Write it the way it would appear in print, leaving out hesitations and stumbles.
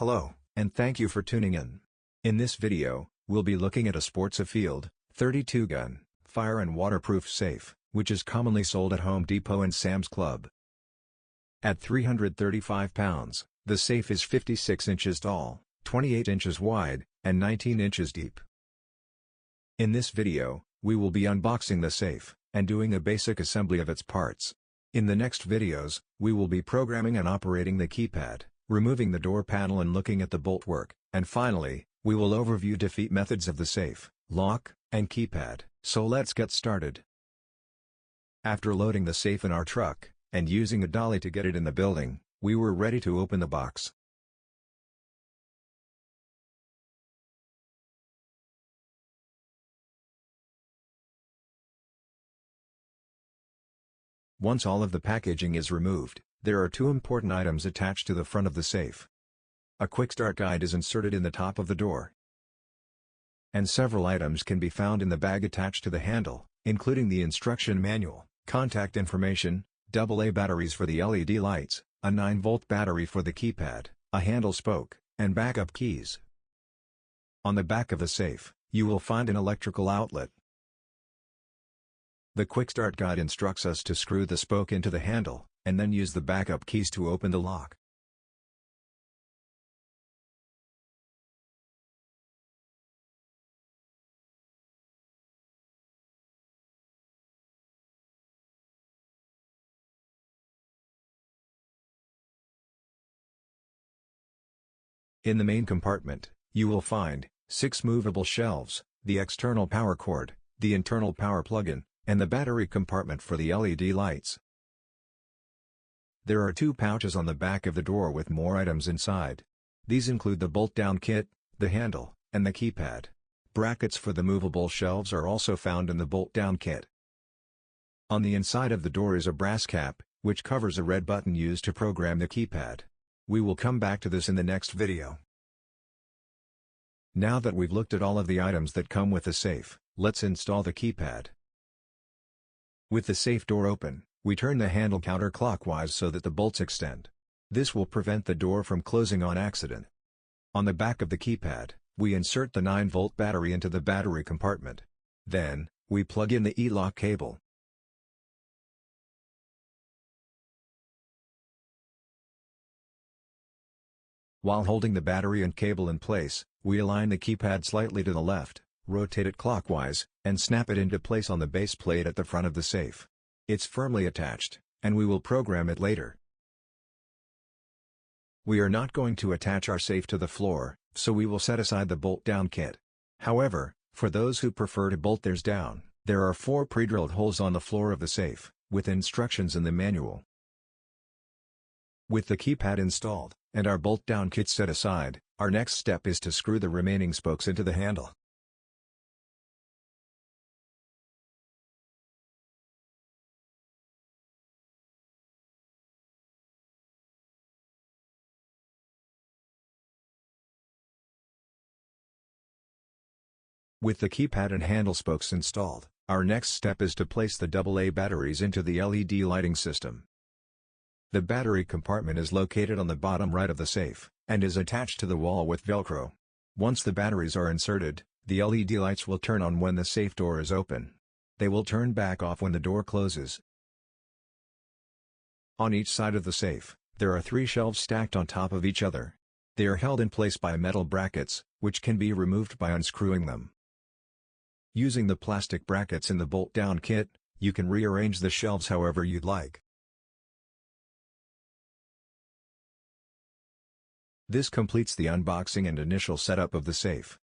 Hello, and thank you for tuning in. In this video, we'll be looking at a sports Afield 32 gun, fire and waterproof safe, which is commonly sold at Home Depot and Sam's Club. At 335 pounds, the safe is 56 inches tall, 28 inches wide, and 19 inches deep. In this video, we will be unboxing the safe, and doing a basic assembly of its parts. In the next videos, we will be programming and operating the keypad, removing the door panel and looking at the bolt work, and finally, we will overview defeat methods of the safe, lock, and keypad. So let's get started. After loading the safe in our truck, and using a dolly to get it in the building, we were ready to open the box. Once all of the packaging is removed, there are two important items attached to the front of the safe. A quick start guide is inserted in the top of the door. And several items can be found in the bag attached to the handle, including the instruction manual, contact information, AA batteries for the LED lights, a 9-volt battery for the keypad, a handle spoke, and backup keys. On the back of the safe, you will find an electrical outlet. The quick start guide instructs us to screw the spoke into the handle, and then use the backup keys to open the lock. In the main compartment, you will find 6 movable shelves, the external power cord, the internal power plug-in, and the battery compartment for the LED lights. There are 2 pouches on the back of the door with more items inside. These include the bolt-down kit, the handle, and the keypad. Brackets for the movable shelves are also found in the bolt-down kit. On the inside of the door is a brass cap, which covers a red button used to program the keypad. We will come back to this in the next video. Now that we've looked at all of the items that come with the safe, let's install the keypad. With the safe door open, we turn the handle counterclockwise so that the bolts extend. This will prevent the door from closing on accident. On the back of the keypad, we insert the 9-volt battery into the battery compartment. Then, we plug in the E-lock cable. While holding the battery and cable in place, we align the keypad slightly to the left, rotate it clockwise, and snap it into place on the base plate at the front of the safe. It's firmly attached, and we will program it later. We are not going to attach our safe to the floor, so we will set aside the bolt-down kit. However, for those who prefer to bolt theirs down, there are 4 pre-drilled holes on the floor of the safe, with instructions in the manual. With the keypad installed, and our bolt-down kit set aside, our next step is to screw the remaining spokes into the handle. With the keypad and handle spokes installed, our next step is to place the AA batteries into the LED lighting system. The battery compartment is located on the bottom right of the safe, and is attached to the wall with Velcro. Once the batteries are inserted, the LED lights will turn on when the safe door is open. They will turn back off when the door closes. On each side of the safe, there are 3 shelves stacked on top of each other. They are held in place by metal brackets, which can be removed by unscrewing them. Using the plastic brackets in the bolt-down kit, you can rearrange the shelves however you'd like. This completes the unboxing and initial setup of the safe.